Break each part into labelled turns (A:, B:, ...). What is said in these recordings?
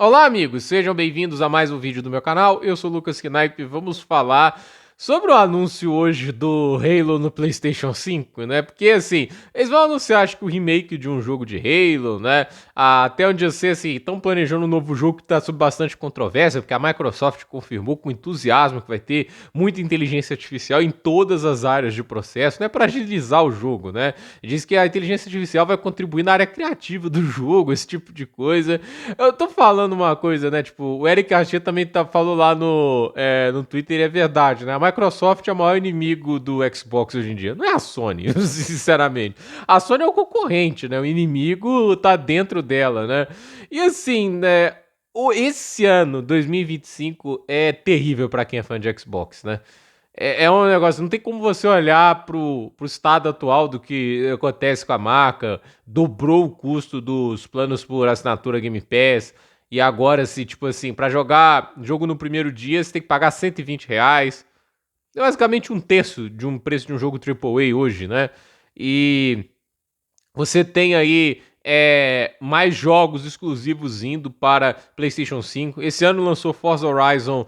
A: Olá, amigos, sejam bem-vindos a mais um vídeo do meu canal. Eu sou o Lucas Knipe e vamos falar sobre o anúncio hoje do Halo no PlayStation 5, né? Porque assim, eles vão anunciar, acho que o remake de um jogo de Halo, né? Até onde eu sei, assim, estão planejando um novo jogo que tá sob bastante controvérsia, porque a Microsoft confirmou com entusiasmo que vai ter muita inteligência artificial em todas as áreas de processo, né? Para agilizar o jogo, né? Diz que a inteligência artificial vai contribuir na área criativa do jogo, esse tipo de coisa. Eu tô falando uma coisa, né? Tipo, o Eric Garcia também falou lá no Twitter e é verdade, né? A Microsoft é o maior inimigo do Xbox hoje em dia. Não é a Sony, sinceramente. A Sony é o concorrente, né? O inimigo tá dentro dela, né? E assim, né? Esse ano, 2025, é terrível pra quem é fã de Xbox, né? É um negócio, não tem como você olhar pro estado atual do que acontece com a marca, dobrou o custo dos planos por assinatura Game Pass, e agora, se, tipo assim, pra jogar jogo no primeiro dia, você tem que pagar R$ 120. É basicamente um terço de um preço de um jogo AAA hoje, né? E você tem aí mais jogos exclusivos indo para PlayStation 5. Esse ano lançou Forza Horizon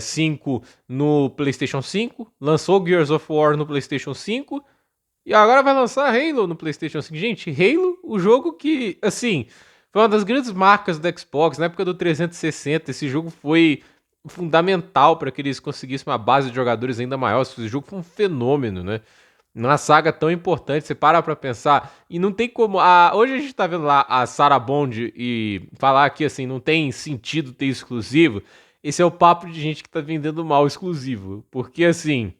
A: 5 no PlayStation 5, lançou Gears of War no PlayStation 5 e agora vai lançar Halo no PlayStation 5. Gente, Halo, o jogo que, assim, foi uma das grandes marcas do Xbox na época do 360. Esse jogo foi fundamental para que eles conseguissem uma base de jogadores ainda maior. Esse jogo foi um fenômeno, né? Numa saga tão importante, você para pra pensar, e não tem como. Hoje a gente tá vendo lá a Sarah Bond e falar que assim, não tem sentido ter exclusivo. Esse é o papo de gente que tá vendendo mal exclusivo. Porque assim,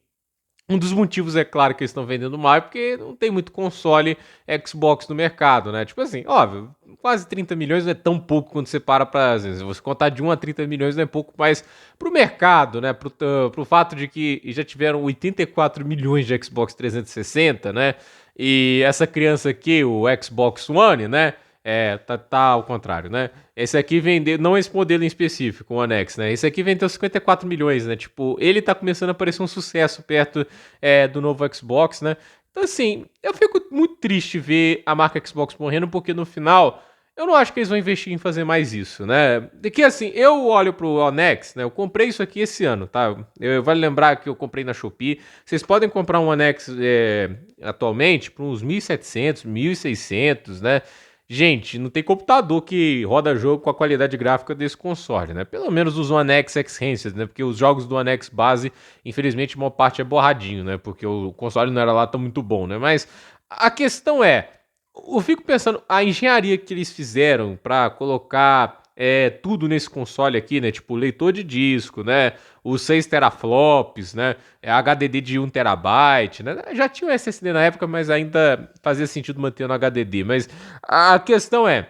A: um dos motivos, é claro, que eles estão vendendo mal é porque não tem muito console Xbox no mercado, né? Tipo assim, óbvio, quase 30 milhões não é tão pouco quando você para pra, às vezes, você contar de 1 a 30 milhões não é pouco, mas pro mercado, né? Pro fato de que já tiveram 84 milhões de Xbox 360, né? E essa criança aqui, o Xbox One, né? Tá ao contrário, né? Esse aqui vendeu, não esse modelo em específico, o One X, né? Esse aqui vendeu 54 milhões, né? Tipo, ele tá começando a parecer um sucesso perto do novo Xbox, né? Então, assim, eu fico muito triste ver a marca Xbox morrendo, porque no final, eu não acho que eles vão investir em fazer mais isso, né? De que, assim, eu olho pro One X, né? Eu comprei isso aqui esse ano, tá? Vale lembrar que eu comprei na Shopee. Vocês podem comprar um One X atualmente por uns 1.700, 1.600, né? Gente, não tem computador que roda jogo com a qualidade gráfica desse console, né? Pelo menos os One X Enhanced, né? Porque os jogos do One X base, infelizmente, uma parte é borradinho, né? Porque o console não era lá tão muito bom, né? Mas a questão é, eu fico pensando, a engenharia que eles fizeram para colocar tudo nesse console aqui, né? Tipo, leitor de disco, né? Os 6 teraflops, né? HDD de 1 terabyte, né? Já tinha o SSD na época, mas ainda fazia sentido manter no HDD. Mas a questão é,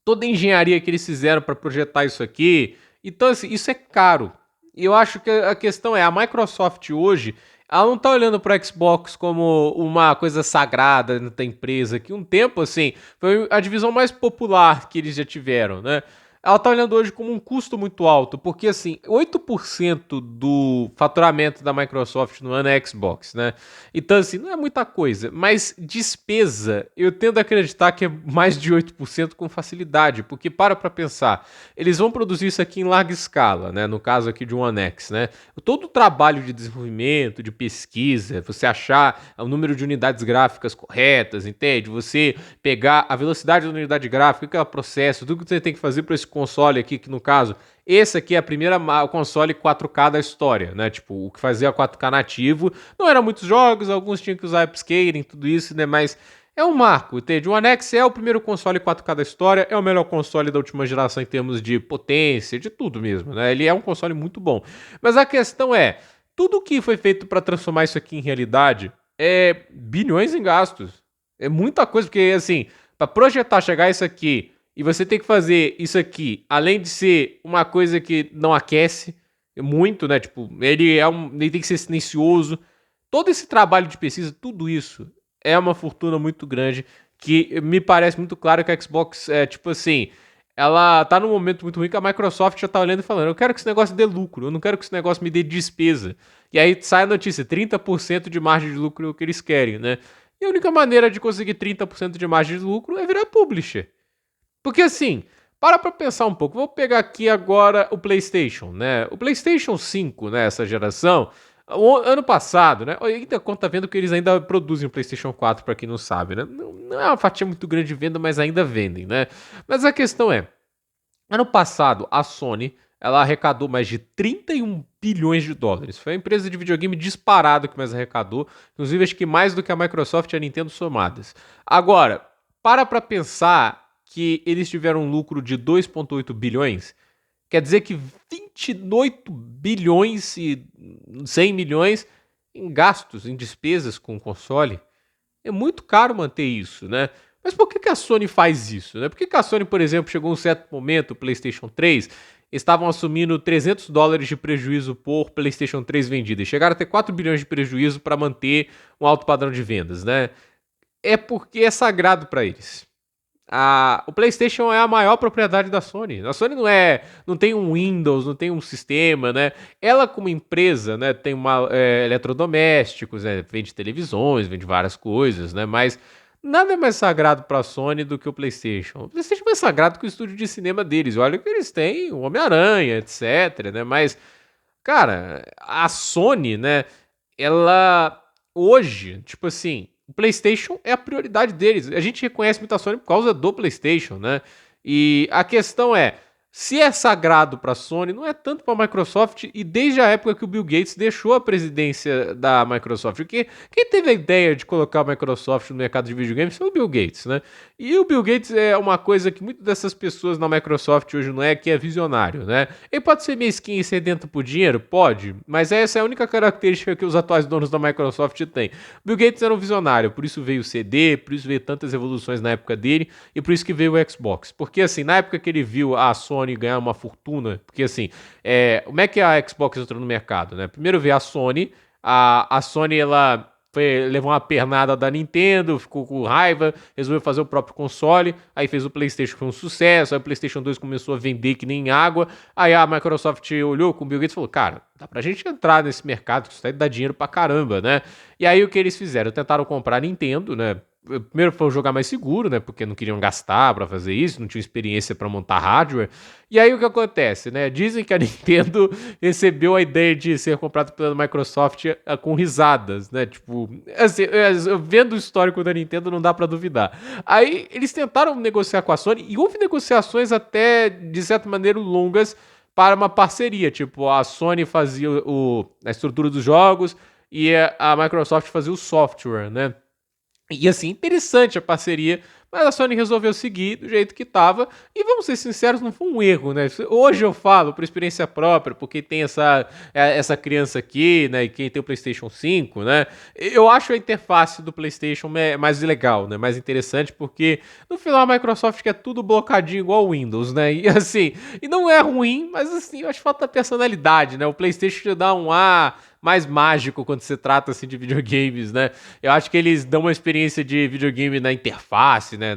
A: toda a engenharia que eles fizeram para projetar isso aqui, então assim, isso é caro. E eu acho que a questão é, a Microsoft hoje, ela não tá olhando para o Xbox como uma coisa sagrada da empresa, que um tempo assim, foi a divisão mais popular que eles já tiveram, né? Ela tá olhando hoje como um custo muito alto, porque assim, 8% do faturamento da Microsoft no ano é Xbox, né? Então assim, não é muita coisa, mas despesa, eu tendo a acreditar que é mais de 8% com facilidade, porque para pensar, eles vão produzir isso aqui em larga escala, né? No caso aqui de um One X, né? Todo o trabalho de desenvolvimento, de pesquisa, você achar o número de unidades gráficas corretas, entende? Você pegar a velocidade da unidade gráfica, o que é o processo, tudo que você tem que fazer para esse console aqui, que no caso, esse aqui é a primeira console 4K da história, né? Tipo, o que fazia 4K nativo, não eram muitos jogos, alguns tinham que usar upscaling, tudo isso, né? Mas é um marco, entende? O One X é o primeiro console 4K da história, é o melhor console da última geração em termos de potência, de tudo mesmo, né? Ele é um console muito bom. Mas a questão é, tudo que foi feito para transformar isso aqui em realidade é bilhões em gastos. É muita coisa, porque assim, para projetar, chegar isso aqui, e você tem que fazer isso aqui, além de ser uma coisa que não aquece muito, né? Tipo, ele tem que ser silencioso. Todo esse trabalho de pesquisa, tudo isso é uma fortuna muito grande que me parece muito claro que a Xbox tipo assim, ela tá num momento muito ruim que a Microsoft já tá olhando e falando, eu quero que esse negócio dê lucro, eu não quero que esse negócio me dê despesa. E aí sai a notícia, 30% de margem de lucro é o que eles querem, né? E a única maneira de conseguir 30% de margem de lucro é virar publisher. Porque assim, Para pensar um pouco. Vou pegar aqui agora o PlayStation, né? O PlayStation 5, né, essa geração, o ano passado, né? Ainda conta vendo que eles ainda produzem o PlayStation 4, para quem não sabe, né? Não é uma fatia muito grande de venda, mas ainda vendem, né? Mas a questão é, ano passado a Sony, ela arrecadou mais de 31 bilhões de dólares. Foi a empresa de videogame disparada que mais arrecadou, inclusive acho que mais do que a Microsoft e a Nintendo somadas. Agora, para pensar que eles tiveram um lucro de 2,8 bilhões, quer dizer que 28 bilhões e 100 milhões em gastos, em despesas com o console. É muito caro manter isso, né? Mas por que a Sony faz isso, né? Por que a Sony, por exemplo, chegou um certo momento, o PlayStation 3, estavam assumindo $300 de prejuízo por PlayStation 3 vendida e chegaram a ter 4 bilhões de prejuízo para manter um alto padrão de vendas, né? É porque é sagrado para eles. O PlayStation é a maior propriedade da Sony. A Sony não tem um Windows, não tem um sistema, né? Ela como empresa, né, tem eletrodomésticos, né, vende televisões, vende várias coisas, né? Mas nada é mais sagrado para a Sony do que o PlayStation. O PlayStation é mais sagrado que o estúdio de cinema deles. Olha que eles têm o Homem-Aranha, etc, né? Mas, cara, a Sony, né, ela hoje, tipo assim, o PlayStation é a prioridade deles. A gente reconhece muito a Sony por causa do PlayStation, né? E a questão é, se é sagrado para a Sony, não é tanto para a Microsoft, e desde a época que o Bill Gates deixou a presidência da Microsoft, porque quem teve a ideia de colocar a Microsoft no mercado de videogames foi o Bill Gates, né? E o Bill Gates é uma coisa que muitas dessas pessoas na Microsoft hoje não é, que é visionário, né? Ele pode ser mesquinho e sedento por dinheiro? Pode, mas essa é a única característica que os atuais donos da Microsoft têm. Bill Gates era um visionário, por isso veio o CD, por isso veio tantas evoluções na época dele, e por isso que veio o Xbox. Porque assim, na época que ele viu a Sony ganhar uma fortuna, porque assim, como é que a Xbox entrou no mercado, né? Primeiro veio a Sony, a Sony, ela levou uma pernada da Nintendo, ficou com raiva, resolveu fazer o próprio console, aí fez o PlayStation, que foi um sucesso, aí o PlayStation 2 começou a vender que nem água, aí a Microsoft olhou com o Bill Gates e falou, cara, dá pra gente entrar nesse mercado, que isso aí dá dinheiro pra caramba, né? E aí o que eles fizeram? Tentaram comprar a Nintendo, né? Primeiro foi um jogar mais seguro, né? Porque não queriam gastar para fazer isso, não tinham experiência para montar hardware. E aí o que acontece, né? Dizem que a Nintendo recebeu a ideia de ser comprada pela Microsoft com risadas, né? Tipo, assim, vendo o histórico da Nintendo não dá para duvidar. Aí eles tentaram negociar com a Sony e houve negociações até de certa maneira longas para uma parceria, tipo, a Sony fazia a estrutura dos jogos e a Microsoft fazia o software, né? E assim, interessante a parceria, mas a Sony resolveu seguir do jeito que estava. E vamos ser sinceros, não foi um erro, né? Hoje eu falo por experiência própria, porque tem essa criança aqui, né? E quem tem o PlayStation 5, né? Eu acho a interface do PlayStation mais legal, né? Mais interessante, porque no final a Microsoft quer tudo blocadinho igual o Windows, né? E assim, e não é ruim, mas assim, eu acho falta personalidade, né? O PlayStation te dá um ar mais mágico quando se trata assim de videogames, né? Eu acho que eles dão uma experiência de videogame na interface, né?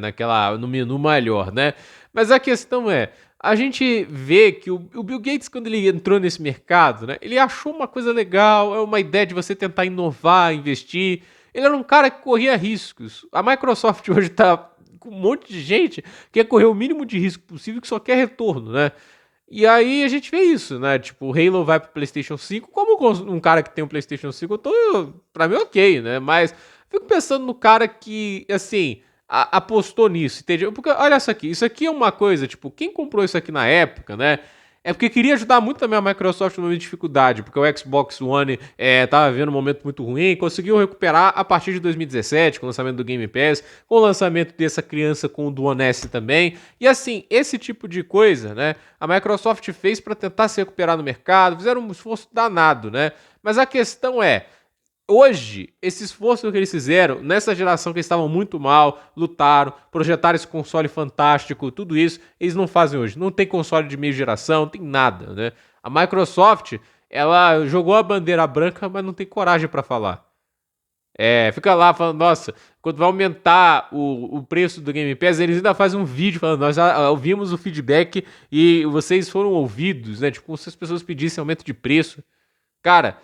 A: No menu melhor, né? Mas a questão é, a gente vê que o Bill Gates, quando ele entrou nesse mercado, né? Ele achou uma coisa legal, é uma ideia de você tentar inovar, investir. Ele era um cara que corria riscos. A Microsoft hoje tá com um monte de gente que quer correr o mínimo de risco possível, que só quer retorno, né? E aí a gente vê isso, né? Tipo, o Halo vai pro PlayStation 5. Como um cara que tem um PlayStation 5, pra mim, ok, né? Mas fico pensando no cara que, assim, apostou nisso, entendeu? Porque olha isso aqui é uma coisa, tipo, quem comprou isso aqui na época, né? É porque queria ajudar muito também a Microsoft no momento de dificuldade, porque o Xbox One tava vivendo um momento muito ruim, conseguiu recuperar a partir de 2017, com o lançamento do Game Pass, com o lançamento dessa criança com o do One S também. E assim, esse tipo de coisa, né, a Microsoft fez para tentar se recuperar no mercado, fizeram um esforço danado, né? Mas a questão é, hoje, esse esforço que eles fizeram, nessa geração que eles estavam muito mal, lutaram, projetaram esse console fantástico, tudo isso, eles não fazem hoje. Não tem console de meia geração, não tem nada, né? A Microsoft, ela jogou a bandeira branca, mas não tem coragem para falar. Fica lá falando, nossa, quando vai aumentar o preço do Game Pass, eles ainda fazem um vídeo falando, nós já ouvimos o feedback e vocês foram ouvidos, né? Tipo, como se as pessoas pedissem aumento de preço. Cara,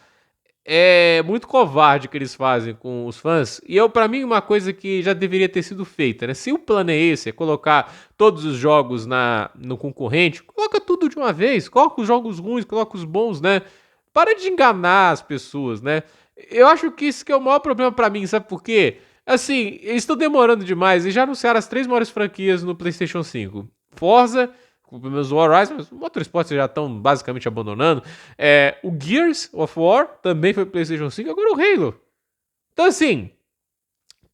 A: é muito covarde que eles fazem com os fãs. E para mim, uma coisa que já deveria ter sido feita, né? Se o plano é esse, é colocar todos os jogos no concorrente, coloca tudo de uma vez. Coloca os jogos ruins, coloca os bons, né? Para de enganar as pessoas, né? Eu acho que isso que é o maior problema pra mim, sabe por quê? Assim, eles estão demorando demais. Eles já anunciaram as 3 maiores franquias no PlayStation 5. Forza, pelo menos o Horizon, mas o Motorsport já estão basicamente abandonando. O Gears of War também foi pro PlayStation 5, agora o Halo. Então, assim,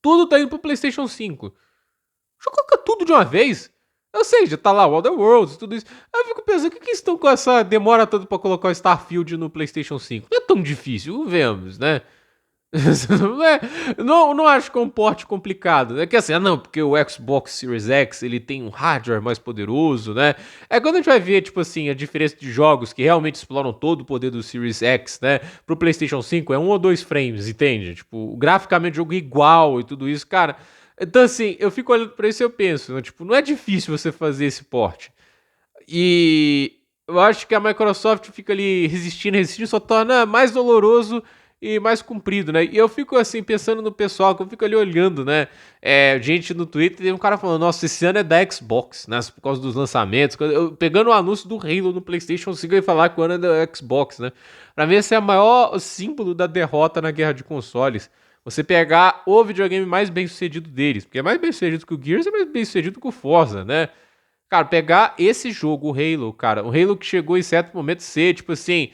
A: tudo tá indo pro PlayStation 5. Já coloca tudo de uma vez. Eu sei, já tá lá o Other Worlds, tudo isso. Eu fico pensando, o que eles estão com essa demora toda pra colocar o Starfield no PlayStation 5? Não é tão difícil, vemos, né? Não acho que é um porte complicado. É que assim, não, porque o Xbox Series X ele tem um hardware mais poderoso, né? É quando a gente vai ver, tipo assim, a diferença de jogos que realmente exploram todo o poder do Series X, né? Pro PlayStation 5 é 1 ou 2 frames, entende? Tipo, graficamente o jogo é igual e tudo isso, cara. Então, assim, eu fico olhando pra isso e eu penso, né? Tipo, não é difícil você fazer esse porte. E eu acho que a Microsoft fica ali resistindo, só torna mais doloroso e mais comprido, né? E eu fico assim pensando no pessoal, que eu fico ali olhando, né? Gente no Twitter, tem um cara falando, nossa, esse ano é da Xbox, né? Por causa dos lançamentos. Pegando o anúncio do Halo no PlayStation 5 e falar que o ano é da Xbox, né? Pra mim, esse é o maior símbolo da derrota na guerra de consoles. Você pegar o videogame mais bem sucedido deles, porque é mais bem sucedido que o Gears, é mais bem sucedido que o Forza, né? Cara, pegar esse jogo, o Halo, cara, o Halo que chegou em certo momento ser, tipo assim,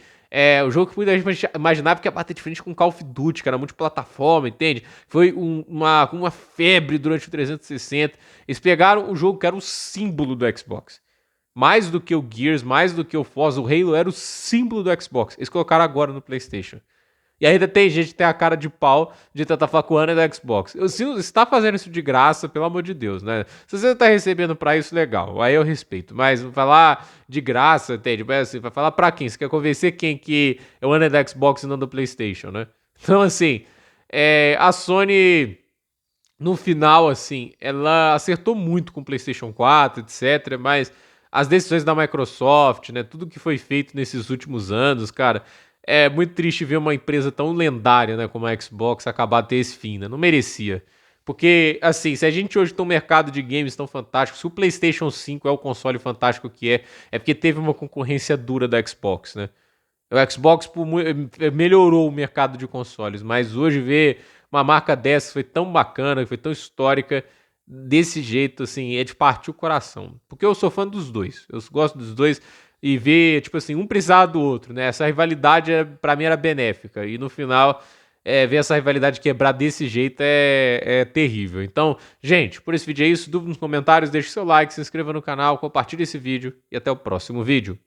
A: o jogo que muita gente imaginava que ia bater de frente com Call of Duty, cara, multiplataforma, entende? Foi uma febre durante o 360. Eles pegaram o jogo que era o símbolo do Xbox. Mais do que o Gears, mais do que o Forza, o Halo era o símbolo do Xbox. Eles colocaram agora no PlayStation. E ainda tem gente que tem a cara de pau de tentar falar com o Ana da Xbox. Se você tá fazendo isso de graça, pelo amor de Deus, né? Se você tá recebendo pra isso, legal. Aí eu respeito. Mas falar de graça, entende? Mas assim, vai falar pra quem? Você quer convencer quem que é o Ana da Xbox e não do PlayStation, né? Então, assim, a Sony, no final, assim, ela acertou muito com o PlayStation 4, etc. Mas as decisões da Microsoft, né? Tudo que foi feito nesses últimos anos, cara. É muito triste ver uma empresa tão lendária, né, como a Xbox acabar de ter esse fim, né? Não merecia. Porque, assim, se a gente hoje tem um mercado de games tão fantástico, se o PlayStation 5 é o console fantástico que é porque teve uma concorrência dura da Xbox, né? O Xbox melhorou o mercado de consoles, mas hoje ver uma marca dessa foi tão bacana, foi tão histórica, desse jeito, assim, é de partir o coração. Porque eu sou fã dos dois, eu gosto dos dois e ver, tipo assim, um precisar do outro, né? Essa rivalidade, pra mim, era benéfica e no final, ver essa rivalidade quebrar desse jeito é terrível. Então, gente, por esse vídeo é isso. Dúvida nos comentários, deixe seu like, se inscreva no canal, compartilhe esse vídeo e até o próximo vídeo.